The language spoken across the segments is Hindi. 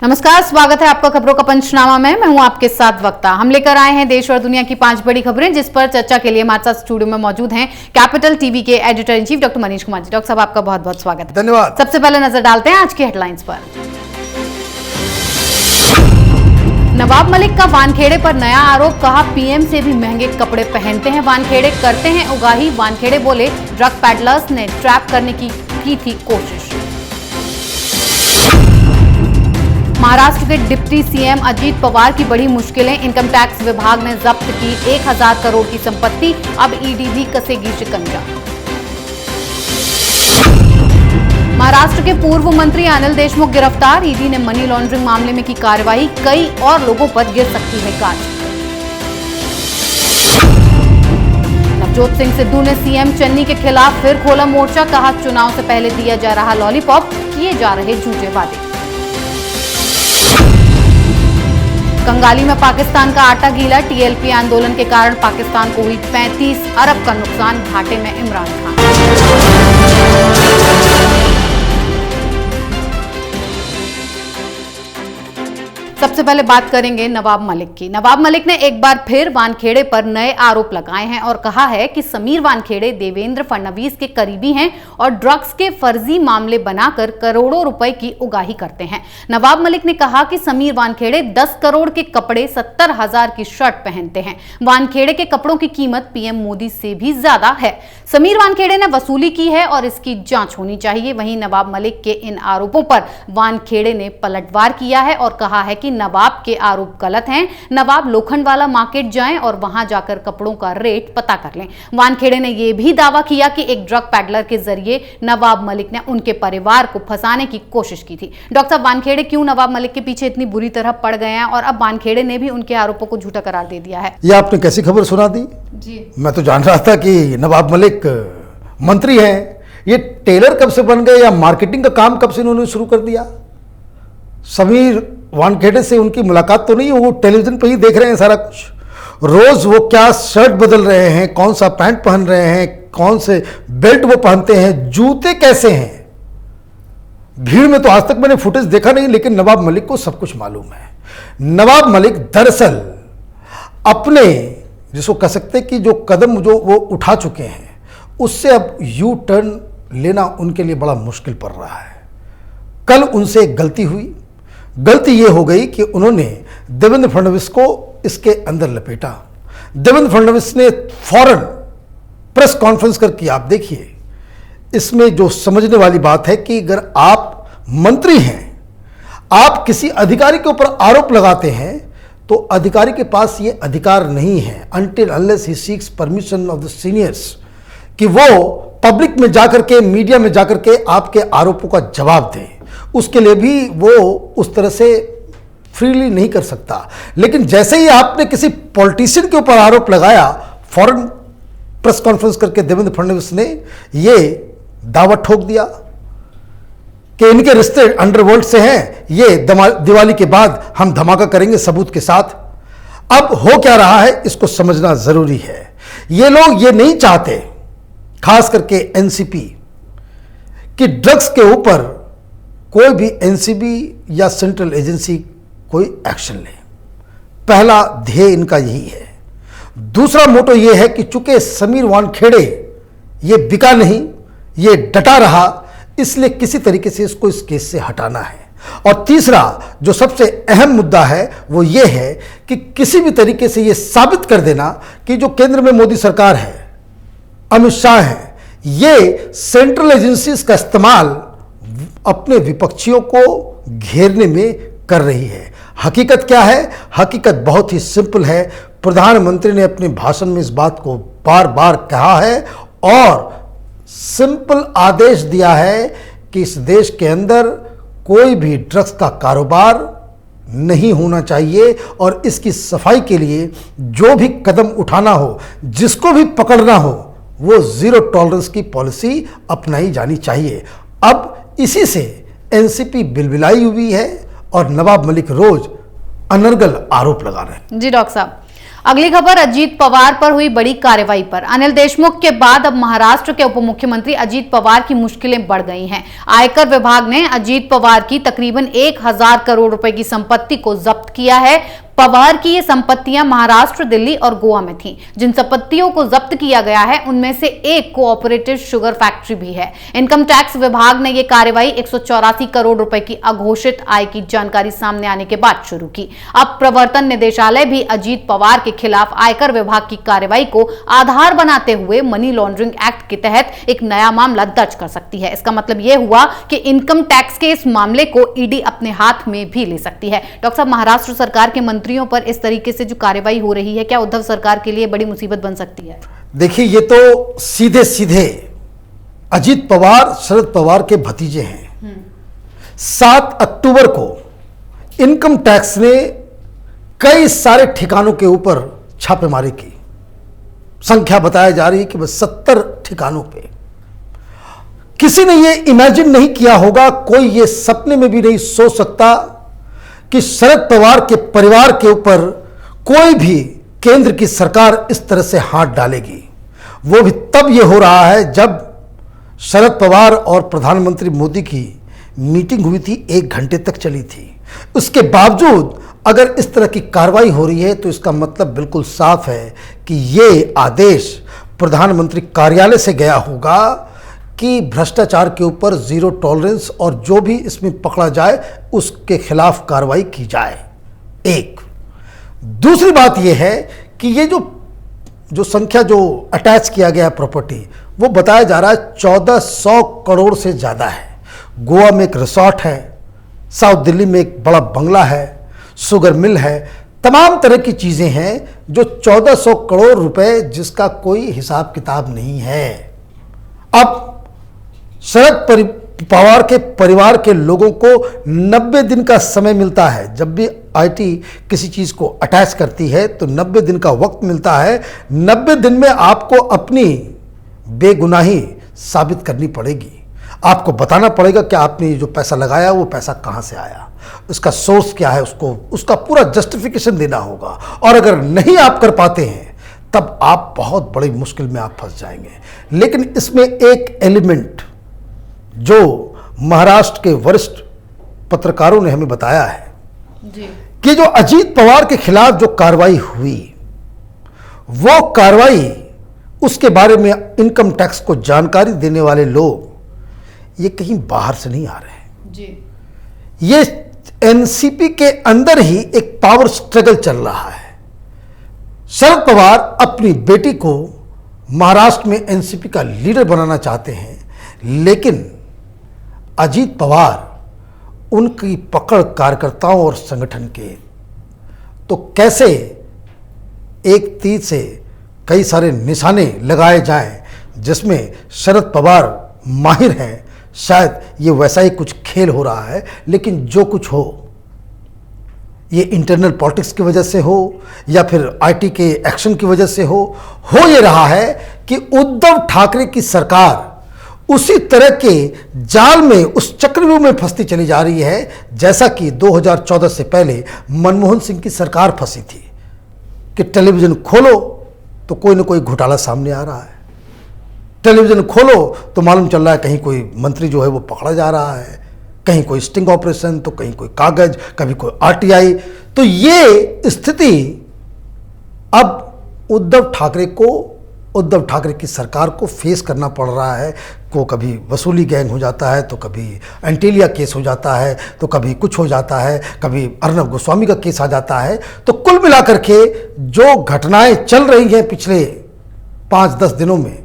नमस्कार, स्वागत है आपका खबरों का पंचनामा में। मैं हूं आपके साथ वक्ता। हम लेकर आए हैं देश और दुनिया की 5 बड़ी खबरें, जिस पर चर्चा के लिए हमारे साथ स्टूडियो में मौजूद हैं कैपिटल टीवी के editor in chief doctor Manish Kumar ji. Doctor साहब, आपका बहुत बहुत स्वागत है। धन्यवाद। सबसे पहले नजर डालते हैं आज की हेडलाइंस पर। नवाब मलिक का वानखेड़े पर नया आरोप, कहा पीएम से भी महंगे कपड़े पहनते हैं वानखेड़े, करते हैं उगाही। वानखेड़े बोले ड्रग पैडलर्स ने ट्रैप करने की थी कोशिश। महाराष्ट्र के डिप्टी सीएम अजीत पवार की बड़ी मुश्किलें, इनकम टैक्स विभाग ने जब्त की 1000 करोड़ की संपत्ति, अब ईडी भी कसेगी शिकंजा। महाराष्ट्र के पूर्व मंत्री अनिल देशमुख गिरफ्तार, ईडी ने मनी लॉन्ड्रिंग मामले में की कार्रवाई, कई और लोगों पर गिर सकती है गाज। नवजोत सिंह सिद्धू ने सीएम चन्नी के खिलाफ फिर खोला मोर्चा, कहा चुनाव से पहले दिया जा रहा लॉलीपॉप, किए जा रहे झूठे वादे। कंगाली में पाकिस्तान का आटा गीला, टीएलपी आंदोलन के कारण पाकिस्तान को हुई 35 अरब का नुकसान, घाटे में इमरान खान। सबसे पहले बात करेंगे नवाब मलिक की। नवाब मलिक ने एक बार फिर वानखेड़े पर नए आरोप लगाए हैं और कहा है कि समीर वानखेड़े देवेंद्र फडणवीस के करीबी हैं और ड्रग्स के फर्जी मामले बनाकर करोड़ों रुपए की उगाही करते हैं। नवाब मलिक ने कहा कि समीर वानखेड़े 10 करोड़ के कपड़े 70,000 की शर्ट पहनते हैं। वानखेड़े के कपड़ों की कीमत पीएम मोदी से भी ज्यादा है। समीर वानखेड़े ने वसूली की है और इसकी जांच होनी चाहिए। वहीं नवाब मलिक के इन आरोपों पर वानखेड़े ने पलटवार किया है और कहा है कि नवाब के आरोप गलत हैं। नवाब लोखंडवाला मार्केट जाएं और वहां जाकर कपड़ों का रेट पता कर लें। वानखेड़े ने यह भी दावा किया कि एक ड्रग पैडलर के जरिए नवाब मलिक ने उनके परिवार को फंसाने की कोशिश की थी। डॉक्टर साहब, वानखेड़े क्यों नवाब मलिक के पीछे इतनी बुरी तरह पड़ गए हैं और अब वानखेड़े ने भी उनके आरोपों को झूठा करार दे दिया है? ये आपने कैसी खबर सुना दी जी? मैं तो जान रहा था कि नवाब मलिक मंत्री हैं। ये टेलर कब से बन गए या मार्केटिंग का काम कब से इन्होंने शुरू कर दिया? समीर वानखेड़े से उनकी मुलाकात तो नहीं, वो टेलीविजन पे ही देख रहे हैं सारा कुछ। रोज वो क्या शर्ट बदल रहे हैं, कौन सा पैंट पहन रहे हैं, कौन से बेल्ट वो पहनते हैं, जूते कैसे हैं। भीड़ में तो आज तक मैंने फुटेज देखा नहीं, लेकिन नवाब मलिक को सब कुछ मालूम है। नवाब मलिक दरअसल अपने, जिसको कह सकते कि जो कदम जो वो उठा चुके हैं, उससे अब यू टर्न लेना उनके लिए बड़ा मुश्किल पड़ रहा है। कल उनसे एक गलती हुई। गलती यह हो गई कि उन्होंने देवेंद्र फडणवीस को इसके अंदर लपेटा। देवेंद्र फडणवीस ने फौरन प्रेस कॉन्फ्रेंस करके, आप देखिए, इसमें जो समझने वाली बात है कि अगर आप मंत्री हैं, आप किसी अधिकारी के ऊपर आरोप लगाते हैं, तो अधिकारी के पास ये अधिकार नहीं है until unless he seeks permission of the seniors कि वो पब्लिक में जाकर के, मीडिया में जाकर के आपके आरोपों का जवाब दें। उसके लिए भी वो उस तरह से फ्रीली नहीं कर सकता। लेकिन जैसे ही आपने किसी पॉलिटिशियन के ऊपर आरोप लगाया, फौरन प्रेस कॉन्फ्रेंस करके देवेंद्र फडणवीस ने ये दावा ठोक दिया कि इनके रिश्ते अंडरवर्ल्ड से हैं, ये दिवाली के बाद हम धमाका करेंगे सबूत के साथ। अब हो क्या रहा है, इसको समझना जरूरी है। ये लोग ये नहीं चाहते, खास करके एनसीपी, कि ड्रग्स के ऊपर कोई भी एनसीबी या सेंट्रल एजेंसी कोई एक्शन ले। पहला ध्येय इनका यही है। दूसरा मोटो यह है कि चूंकि समीर वानखेड़े ये बिका नहीं, ये डटा रहा, इसलिए किसी तरीके से इसको इस केस से हटाना है। और तीसरा जो सबसे अहम मुद्दा है वो ये है कि किसी भी तरीके से ये साबित कर देना कि जो केंद्र में मोदी सरकार है, अमित शाह है, ये सेंट्रल एजेंसीज का इस्तेमाल अपने विपक्षियों को घेरने में कर रही है। हकीकत क्या है? हकीकत बहुत ही सिंपल है। प्रधानमंत्री ने अपने भाषण में इस बात को बार बार कहा है और सिंपल आदेश दिया है कि इस देश के अंदर कोई भी ड्रग्स का कारोबार नहीं होना चाहिए और इसकी सफाई के लिए जो भी कदम उठाना हो, जिसको भी पकड़ना हो, वो जीरो टॉलरेंस की पॉलिसी अपनाई जानी चाहिए। अब इसी से एनसीपी बिलबिलाई हुई है और नवाब मलिक रोज अनर्गल आरोप लगा रहे हैं। जी डॉक्टर साहब, अगली खबर अजीत पवार पर हुई बड़ी कार्रवाई पर। अनिल देशमुख के बाद अब महाराष्ट्र के उप मुख्यमंत्री अजीत पवार की मुश्किलें बढ़ गई हैं। आयकर विभाग ने अजीत पवार की तकरीबन 1000 करोड़ रुपए की संपत्ति को जब्त किया है। पवार की ये संपत्तियां महाराष्ट्र, दिल्ली और गोवा में थीं। जिन संपत्तियों को जब्त किया गया है उनमें से एक कोऑपरेटिव शुगर फैक्ट्री भी है। इनकम टैक्स विभाग ने ये कार्रवाई 184 करोड़ रुपए की अघोषित आय की जानकारी सामने आने के बाद शुरू की। अब प्रवर्तन निदेशालय भी अजीत पवार के खिलाफ आयकर विभाग की कार्रवाई को आधार बनाते हुए मनी लॉन्ड्रिंग एक्ट के तहत एक नया मामला दर्ज कर सकती है। इसका मतलब यह हुआ कि इनकम टैक्स के इस मामले को ईडी अपने हाथ में भी ले सकती है। डॉक्टर साहब, महाराष्ट्र सरकार के मंत्रियों पर इस तरीके से जो कार्रवाई हो रही है, क्या उद्धव सरकार के लिए बड़ी मुसीबत बन सकती है? देखिए, ये तो सीधे सीधे अजीत पवार शरद पवार के भतीजे हैं। 7 अक्टूबर को इनकम टैक्स ने कई सारे ठिकानों के ऊपर छापेमारी की। संख्या बताई जा रही है कि बस 70 ठिकानों पे। किसी ने ये इमेजिन नहीं किया होगा, कोई ये सपने में भी नहीं सोच सकता कि शरद पवार के परिवार के ऊपर कोई भी केंद्र की सरकार इस तरह से हाथ डालेगी। वो भी तब ये हो रहा है जब शरद पवार और प्रधानमंत्री मोदी की मीटिंग हुई थी, 1 घंटे तक चली थी। उसके बावजूद अगर इस तरह की कार्रवाई हो रही है तो इसका मतलब बिल्कुल साफ है कि ये आदेश प्रधानमंत्री कार्यालय से गया होगा कि भ्रष्टाचार के ऊपर जीरो टॉलरेंस और जो भी इसमें पकड़ा जाए उसके खिलाफ कार्रवाई की जाए। एक दूसरी बात यह है कि ये जो संख्या जो अटैच किया गया प्रॉपर्टी, वो बताया जा रहा है 1400 करोड़ से ज़्यादा है। गोवा में एक रिसोर्ट है, साउथ दिल्ली में एक बड़ा बंगला है, शुगर मिल है, तमाम तरह की चीज़ें हैं जो 1400 करोड़ रुपए जिसका कोई हिसाब किताब नहीं है। अब शरद पवार के परिवार के लोगों को 90 दिन का समय मिलता है। जब भी आईटी किसी चीज़ को अटैच करती है तो 90 दिन का वक्त मिलता है। 90 दिन में आपको अपनी बेगुनाही साबित करनी पड़ेगी। आपको बताना पड़ेगा कि आपने जो पैसा लगाया वो पैसा कहाँ से आया, उसका सोर्स क्या है, उसका पूरा जस्टिफिकेशन देना होगा। और अगर नहीं आप कर पाते हैं तब आप बहुत बड़ी मुश्किल में आप फंस जाएंगे। लेकिन इसमें एक एलिमेंट जो महाराष्ट्र के वरिष्ठ पत्रकारों ने हमें बताया है जी, कि जो अजीत पवार के खिलाफ जो कार्रवाई हुई, वो कार्रवाई उसके बारे में इनकम टैक्स को जानकारी देने वाले लोग ये कहीं बाहर से नहीं आ रहे हैं जी। ये एनसीपी के अंदर ही एक पावर स्ट्रगल चल रहा है। शरद पवार अपनी बेटी को महाराष्ट्र में एनसीपी का लीडर बनाना चाहते हैं, लेकिन अजीत पवार उनकी पकड़ कार्यकर्ताओं और संगठन के, तो कैसे एक तीर से कई सारे निशाने लगाए जाएं जिसमें शरद पवार माहिर हैं। शायद ये वैसा ही कुछ खेल हो रहा है, लेकिन जो कुछ हो ये इंटरनल पॉलिटिक्स की वजह से हो या फिर आईटी के एक्शन की वजह से हो ये रहा है कि उद्धव ठाकरे की सरकार उसी तरह के जाल में, उस चक्रव्यूह में फंसती चली जा रही है जैसा कि 2014 से पहले मनमोहन सिंह की सरकार फंसी थी कि टेलीविजन खोलो तो कोई ना कोई घोटाला सामने आ रहा है, टेलीविजन खोलो तो मालूम चल रहा है कहीं कोई मंत्री जो है वो पकड़ा जा रहा है, कहीं कोई स्टिंग ऑपरेशन तो कहीं कोई कागज, कभी कोई आरटीआई। तो ये स्थिति अब उद्धव ठाकरे की सरकार को फेस करना पड़ रहा है। को कभी वसूली गैंग हो जाता है, तो कभी एंटीलिया केस हो जाता है, तो कभी कुछ हो जाता है, कभी अर्नब गोस्वामी का केस आ जाता है। तो कुल मिलाकर के जो घटनाएं चल रही हैं पिछले 5-10 दिनों में,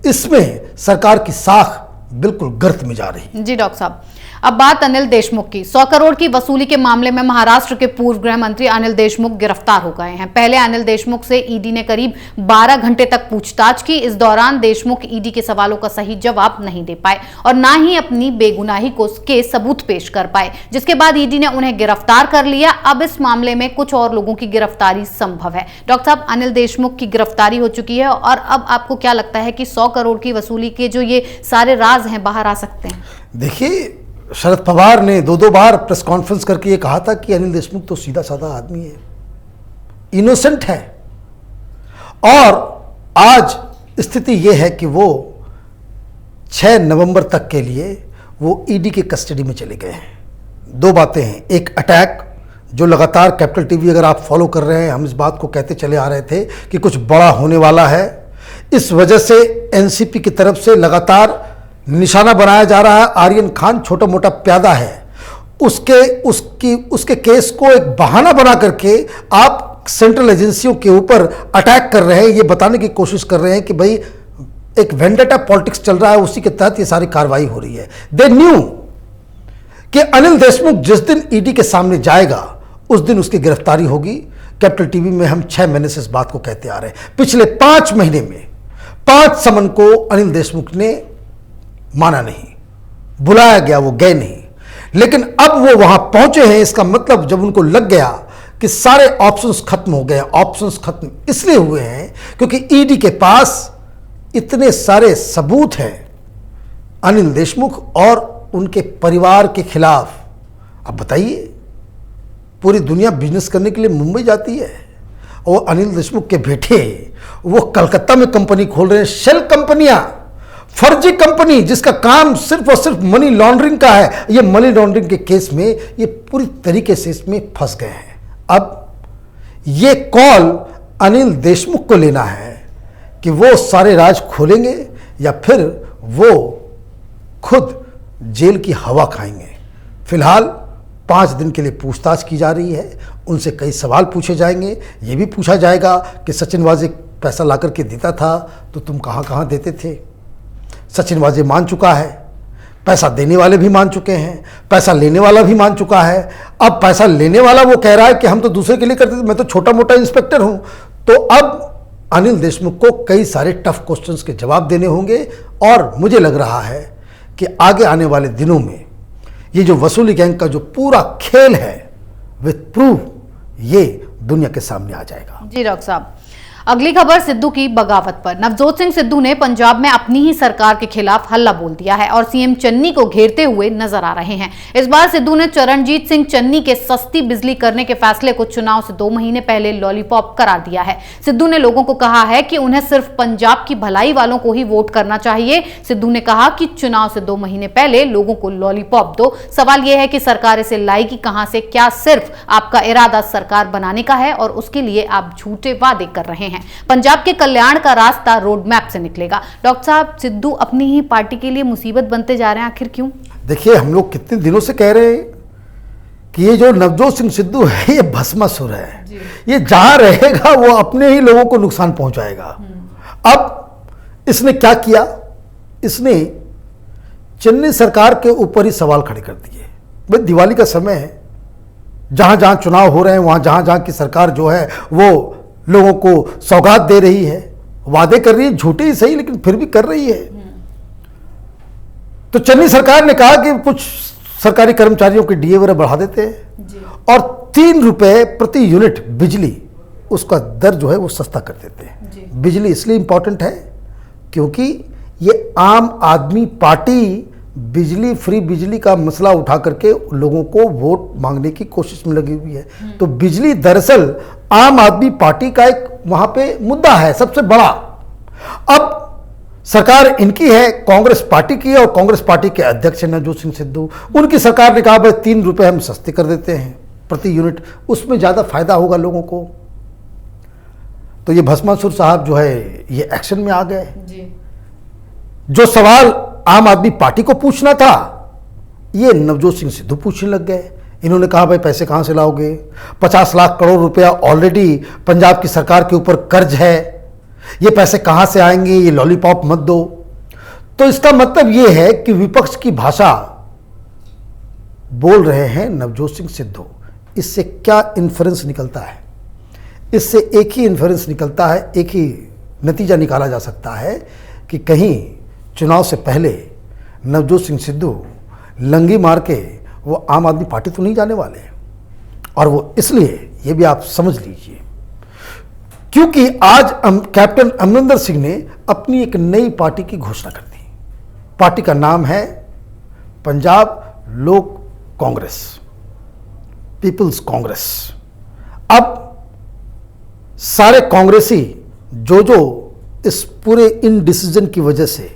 इसमें सरकार की साख बिल्कुल गर्त में जा रही है। जी डॉक्टर साहब, अब बात अनिल देशमुख की। 100 करोड़ की वसूली के मामले में महाराष्ट्र के पूर्व गृह मंत्री अनिल देशमुख गिरफ्तार हो गए हैं। पहले अनिल देशमुख से ईडी ने करीब 12 घंटे तक पूछताछ की। इस दौरान देशमुख ईडी के सवालों का सही जवाब नहीं दे पाए और ना ही अपनी बेगुनाही के सबूत पेश कर पाए, जिसके बाद ईडी ने उन्हें गिरफ्तार कर लिया। अब इस मामले में कुछ और लोगों की गिरफ्तारी संभव है। डॉक्टर साहब, अनिल देशमुख की गिरफ्तारी हो चुकी है और अब आपको क्या लगता है कि 100 करोड़ की वसूली के जो ये सारे राज हैं बाहर आ सकते हैं? देखिए, शरद पवार ने 2 बार प्रेस कॉन्फ्रेंस करके ये कहा था कि अनिल देशमुख तो सीधा साधा आदमी है, इनोसेंट है, और आज स्थिति यह है कि वो 6 नवंबर तक के लिए वो ईडी के कस्टडी में चले गए हैं। दो बातें हैं, एक अटैक जो लगातार कैपिटल टीवी अगर आप फॉलो कर रहे हैं, हम इस बात को कहते चले आ रहे थे कि कुछ बड़ा होने वाला है। इस वजह से एनसीपी की तरफ से लगातार निशाना बनाया जा रहा है। आर्यन खान छोटा मोटा प्यादा है, उसके केस को एक बहाना बना करके आप सेंट्रल एजेंसियों के ऊपर अटैक कर रहे हैं, ये बताने की कोशिश कर रहे हैं कि भाई एक वेंडेटा पॉलिटिक्स चल रहा है, उसी के तहत ये सारी कार्रवाई हो रही है। दे न्यू कि अनिल देशमुख जिस दिन ईडी के सामने जाएगा उस दिन उसकी गिरफ्तारी होगी। कैपिटल टीवी में हम 6 महीने से इस बात को कहते आ रहे हैं। पिछले 5 महीने में 5 समन को अनिल देशमुख ने माना नहीं, बुलाया गया, वो गए नहीं, लेकिन अब वो वहां पहुंचे हैं। इसका मतलब जब उनको लग गया कि सारे ऑप्शंस खत्म हो गए, ऑप्शंस खत्म इसलिए हुए हैं क्योंकि ईडी के पास इतने सारे सबूत हैं अनिल देशमुख और उनके परिवार के खिलाफ। अब बताइए, पूरी दुनिया बिजनेस करने के लिए मुंबई जाती है और अनिल देशमुख के बेटे वो कलकत्ता में कंपनी खोल रहे हैं, शेल कंपनियां, फर्जी कंपनी जिसका काम सिर्फ और सिर्फ मनी लॉन्ड्रिंग का है। ये मनी लॉन्ड्रिंग के केस में ये पूरी तरीके से इसमें फंस गए हैं। अब ये कॉल अनिल देशमुख को लेना है कि वो सारे राज खोलेंगे या फिर वो खुद जेल की हवा खाएंगे। फिलहाल 5 दिन के लिए पूछताछ की जा रही है, उनसे कई सवाल पूछे जाएंगे। ये भी पूछा जाएगा कि सचिन वाजे पैसा ला करके देता था तो तुम कहाँ कहाँ देते थे। सचिन वाजे मान चुका है, पैसा देने वाले भी मान चुके हैं, पैसा लेने वाला भी मान चुका है। अब पैसा लेने वाला वो कह रहा है कि हम तो दूसरे के लिए करते थे, मैं तो छोटा मोटा इंस्पेक्टर हूं। तो अब अनिल देशमुख को कई सारे टफ क्वेश्चंस के जवाब देने होंगे और मुझे लग रहा है कि आगे आने वाले दिनों में ये जो वसूली गैंग का जो पूरा खेल है विथ प्रूफ ये दुनिया के सामने आ जाएगा। जी डॉक्टर साहब, अगली खबर सिद्धू की बगावत पर। नवजोत सिंह सिद्धू ने पंजाब में अपनी ही सरकार के खिलाफ हल्ला बोल दिया है और सीएम चन्नी को घेरते हुए नजर आ रहे हैं। इस बार सिद्धू ने चरणजीत सिंह चन्नी के सस्ती बिजली करने के फैसले को चुनाव से 2 महीने पहले लॉलीपॉप करार दिया है। सिद्धू ने लोगों को कहा है कि उन्हें सिर्फ पंजाब की भलाई वालों को ही वोट करना चाहिए। सिद्धू ने कहा कि चुनाव से 2 महीने पहले लोगों को लॉलीपॉप दो। सवाल यह है कि सरकार इसे लाएगी कहां से? क्या सिर्फ आपका इरादा सरकार बनाने का है और उसके लिए आप झूठे वादे कर रहे हैं? पंजाब के कल्याण का रास्ता रोड मैप से निकलेगा। डॉक्टर साहब, सिद्धू अपनी ही पार्टी के लिए मुसीबत बनते जा रहे हैं, आखिर क्यों? देखिए, हम लोग कितने दिनों से कह रहे हैं कि ये जो नवजोत सिंह सिद्धू है ये भस्मासुर है, ये जहां रहेगा वो अपने ही लोगों को नुकसान पहुंचाएगा। अब इसने क्या किया? इसने चन्नी सरकार के ऊपर ही सवाल खड़े कर दिए। भाई दिवाली का समय है, जहां जहां चुनाव हो रहे हैं वहां जहां जहां की सरकार जो है वो लोगों को सौगात दे रही है, वादे कर रही है, झूठे ही सही लेकिन फिर भी कर रही है। तो चन्नी सरकार ने कहा कि कुछ सरकारी कर्मचारियों के डीए वगैरह बढ़ा देते हैं और 3 रुपए प्रति यूनिट बिजली उसका दर जो है वो सस्ता कर देते हैं। बिजली इसलिए इंपॉर्टेंट है क्योंकि ये आम आदमी पार्टी बिजली, फ्री बिजली का मसला उठा करके लोगों को वोट मांगने की कोशिश में लगी हुई है। तो बिजली दरअसल आम आदमी पार्टी का एक वहां पे मुद्दा है सबसे बड़ा। अब सरकार इनकी है, कांग्रेस पार्टी की है और कांग्रेस पार्टी के अध्यक्ष हैं नवजोत सिंह सिद्धू। उनकी सरकार ने कहा भाई 3 रुपए हम सस्ते कर देते हैं प्रति यूनिट, उसमें ज्यादा फायदा होगा लोगों को। तो ये भस्मासुर साहब जो है ये एक्शन में आ गए। जो सवाल आम आदमी पार्टी को पूछना था ये नवजोत सिंह सिद्धू पूछने लग गए। इन्होंने कहा भाई पैसे कहां से लाओगे? 50 लाख करोड़ रुपया ऑलरेडी पंजाब की सरकार के ऊपर कर्ज है, ये पैसे कहां से आएंगे? ये लॉलीपॉप मत दो। तो इसका मतलब ये है कि विपक्ष की भाषा बोल रहे हैं नवजोत सिंह सिद्धू। इससे क्या इन्फ्रेंस निकलता है? इससे एक ही इन्फ्रेंस निकलता है, एक ही नतीजा निकाला जा सकता है कि कहीं चुनाव से पहले नवजोत सिंह सिद्धू लंगी मार के वो आम आदमी पार्टी तो नहीं जाने वाले। और वो इसलिए, ये भी आप समझ लीजिए, क्योंकि आज कैप्टन अमरिंदर सिंह ने अपनी एक नई पार्टी की घोषणा कर दी। पार्टी का नाम है पंजाब लोक कांग्रेस, पीपल्स कांग्रेस। अब सारे कांग्रेसी जो इस पूरे इनडिसीजन की वजह से,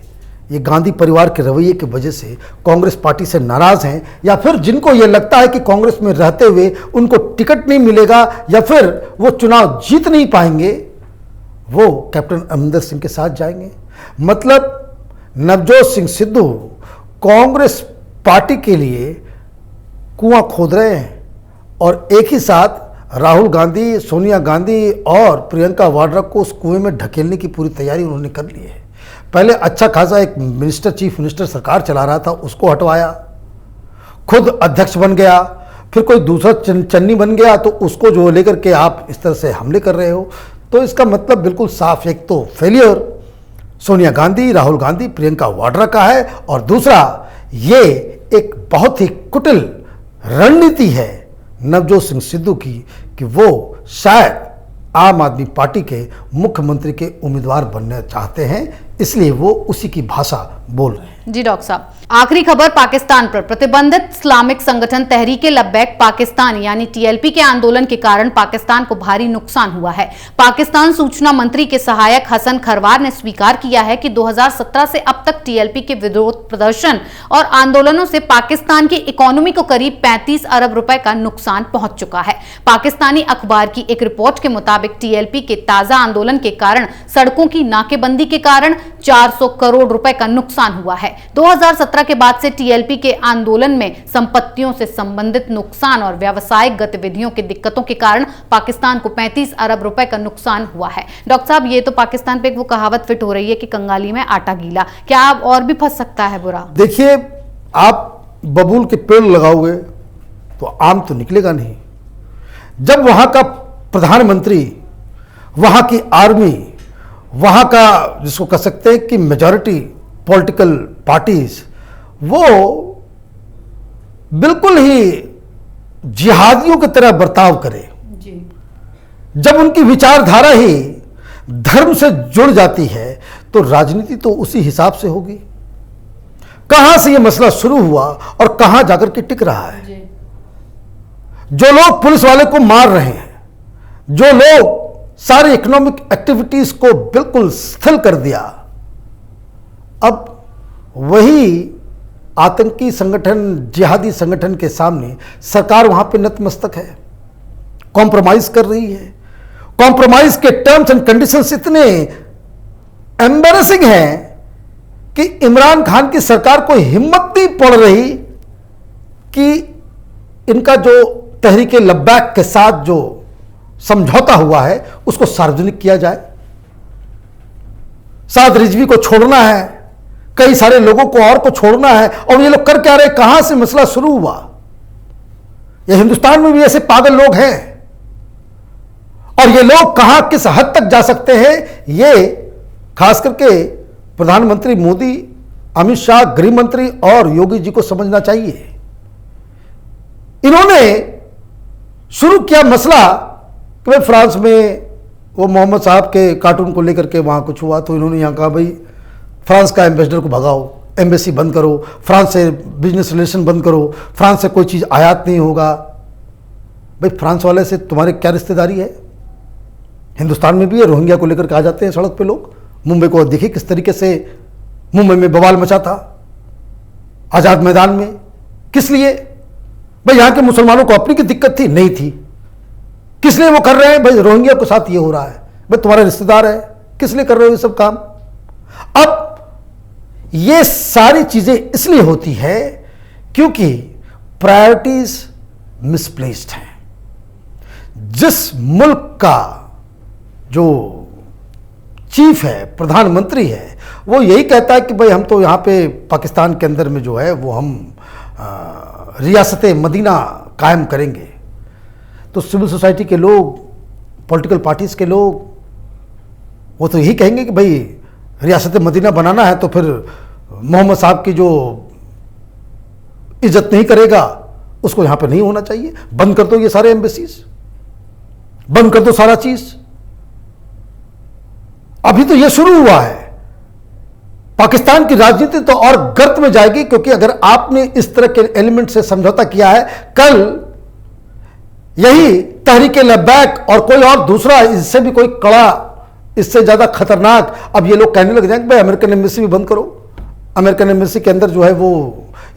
ये गांधी परिवार के रवैये की वजह से कांग्रेस पार्टी से नाराज हैं, या फिर जिनको ये लगता है कि कांग्रेस में रहते हुए उनको टिकट नहीं मिलेगा या फिर वो चुनाव जीत नहीं पाएंगे, वो कैप्टन अमरिंदर सिंह के साथ जाएंगे। मतलब नवजोत सिंह सिद्धू कांग्रेस पार्टी के लिए कुआं खोद रहे हैं और एक ही साथ राहुल गांधी, सोनिया गांधी और प्रियंका वाड्रा को उस कुएं में ढकेलने की पूरी तैयारी उन्होंने कर ली है। पहले अच्छा खासा एक मिनिस्टर, चीफ मिनिस्टर सरकार चला रहा था, उसको हटवाया, खुद अध्यक्ष बन गया, फिर कोई दूसरा चन्नी बन गया तो उसको जो लेकर के आप इस तरह से हमले कर रहे हो। तो इसका मतलब बिल्कुल साफ, एक तो फेलियर सोनिया गांधी, राहुल गांधी, प्रियंका वाड्रा का है, और दूसरा ये एक बहुत ही कुटिल रणनीति है नवजोत सिंह सिद्धू की कि वो शायद आम आदमी पार्टी के मुख्यमंत्री के उम्मीदवार बनना चाहते हैं, इसलिए वो उसी की भाषा बोल रहे हैं। जी डॉक्टर साहब, आखिरी खबर पाकिस्तान पर। प्रतिबंधित इस्लामिक संगठन तहरीक लब्बैक पाकिस्तान यानी टीएलपी के आंदोलन के कारण पाकिस्तान को भारी नुकसान हुआ है। पाकिस्तान सूचना मंत्री के सहायक हसन खरवार ने स्वीकार किया है कि 2017 से अब तक टीएलपी के विरोध प्रदर्शन और आंदोलनों से पाकिस्तान की इकोनॉमी को करीब 35 अरब रुपए का नुकसान पहुंच चुका है। पाकिस्तानी अखबार की एक रिपोर्ट के मुताबिक टीएलपी के ताजा आंदोलन के कारण सड़कों की नाकेबंदी के कारण 400 करोड़ रुपए का नुकसान हुआ है। 2017 के बाद से टीएलपी के आंदोलन में संपत्तियों से संबंधित नुकसान और व्यावसायिक गतिविधियों की दिक्कतों के कारण पाकिस्तान को 35 अरब रुपए का नुकसान हुआ है। डॉक्टर साहब, ये तो पाकिस्तान पे वो कहावत फिट हो रही है कि कंगाली में आटा गीला, क्या आप और भी फंस सकता है बुरा? देखिए, आप बबूल के पेड़ लगाओगे तो आम तो निकलेगा नहीं। जब वहां का प्रधानमंत्री, वहां की आर्मी, वहां का जिसको कह सकते हैं कि मेजॉरिटी पॉलिटिकल पार्टीज, वो बिल्कुल ही जिहादियों की तरह बर्ताव करे, जब उनकी विचारधारा ही धर्म से जुड़ जाती है तो राजनीति तो उसी हिसाब से होगी। कहां से यह मसला शुरू हुआ और कहां जाकर के टिक रहा है। जो लोग पुलिस वाले को मार रहे हैं, जो लोग सारी इकोनॉमिक एक्टिविटीज को बिल्कुल शिथिल कर दिया, अब वही आतंकी संगठन, जिहादी संगठन के सामने सरकार वहां पे नतमस्तक है, कॉम्प्रोमाइज कर रही है। कॉम्प्रोमाइज के टर्म्स एंड कंडीशंस इतने एम्बैरेसिंग हैं कि इमरान खान की सरकार को हिम्मत नहीं पड़ रही कि इनका जो तहरीक लब्बैक के साथ जो समझौता हुआ है उसको सार्वजनिक किया जाए। साद रिजवी को छोड़ना है, कई सारे लोगों को और को छोड़ना है, और ये लोग कर क्या रहे, कहां से मसला शुरू हुआ। ये हिंदुस्तान में भी ऐसे पागल लोग हैं, और ये लोग कहां किस हद तक जा सकते हैं, ये खास करके प्रधानमंत्री मोदी, अमित शाह, गृह मंत्री और योगी जी को समझना चाहिए। इन्होंने शुरू किया मसला कि भाई फ्रांस में वो मोहम्मद साहब के कार्टून को लेकर के वहाँ कुछ हुआ, तो इन्होंने यहाँ कहा भाई फ्रांस का एम्बेसडर को भगाओ, एम्बेसी बंद करो, फ्रांस से बिजनेस रिलेशन बंद करो, फ्रांस से कोई चीज़ आयात नहीं होगा। भाई फ्रांस वाले से तुम्हारे क्या रिश्तेदारी है? हिंदुस्तान में भी है, रोहिंग्या को लेकर के आ जाते हैं सड़क पे लोग। मुंबई को देखिए किस तरीके से मुंबई में बवाल मचा था आज़ाद मैदान में। किस लिए? भाई यहाँ के मुसलमानों को अपनी की दिक्कत थी? नहीं थी। किस लिए वो कर रहे हैं? भाई रोहिंग्या के साथ ये हो रहा है, भाई तुम्हारा रिश्तेदार है, किस लिए कर रहे हो ये सब काम? अब ये सारी चीजें इसलिए होती है क्योंकि प्रायोरिटीज मिसप्लेस्ड हैं। जिस मुल्क का जो चीफ है, प्रधानमंत्री है, वो यही कहता है कि भाई हम तो यहाँ पे पाकिस्तान के अंदर में जो है वो हम रियासत मदीना कायम करेंगे, तो सिविल सोसाइटी के लोग, पॉलिटिकल पार्टीज के लोग, वो तो यही कहेंगे कि भाई रियासत मदीना बनाना है तो फिर मोहम्मद साहब की जो इज्जत नहीं करेगा उसको यहाँ पे नहीं होना चाहिए। बंद कर दो ये सारे एम्बेसीज, बंद कर दो सारा चीज। अभी तो ये शुरू हुआ है। पाकिस्तान की राजनीति तो और गर्त में जाएगी, क्योंकि अगर आपने इस तरह के एलिमेंट से समझौता किया है, कल यही तहरीक लब्बैक और कोई और दूसरा इससे भी कोई कड़ा इससे ज़्यादा खतरनाक अब ये लोग कहने लग जाएंगे भाई अमेरिकन एम्बेसी भी बंद करो, अमेरिकन एम्बेसी के अंदर जो है वो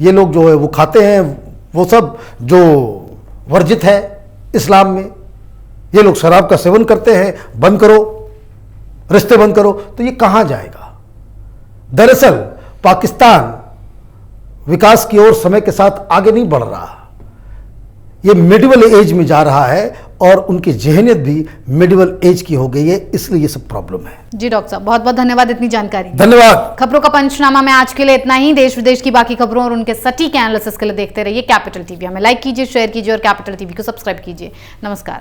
ये लोग जो है वो खाते हैं वो सब जो वर्जित है इस्लाम में, ये लोग शराब का सेवन करते हैं, बंद करो, रिश्ते बंद करो। तो ये कहाँ जाएगा? दरअसल पाकिस्तान विकास की ओर समय के साथ आगे नहीं बढ़ रहा, ये मिडिवल एज में जा रहा है और उनकी जहनियत भी मिडिवल एज की हो गई है, इसलिए ये सब प्रॉब्लम है। जी डॉक्टर साहब, बहुत बहुत धन्यवाद इतनी जानकारी। धन्यवाद। खबरों का पंचनामा में आज के लिए इतना ही। देश विदेश की बाकी खबरों और उनके सटीक एनालिसिस के लिए देखते रहिए कैपिटल टीवी। हमें लाइक कीजिए, शेयर कीजिए और कैपिटल टीवी को सब्सक्राइब कीजिए। नमस्कार।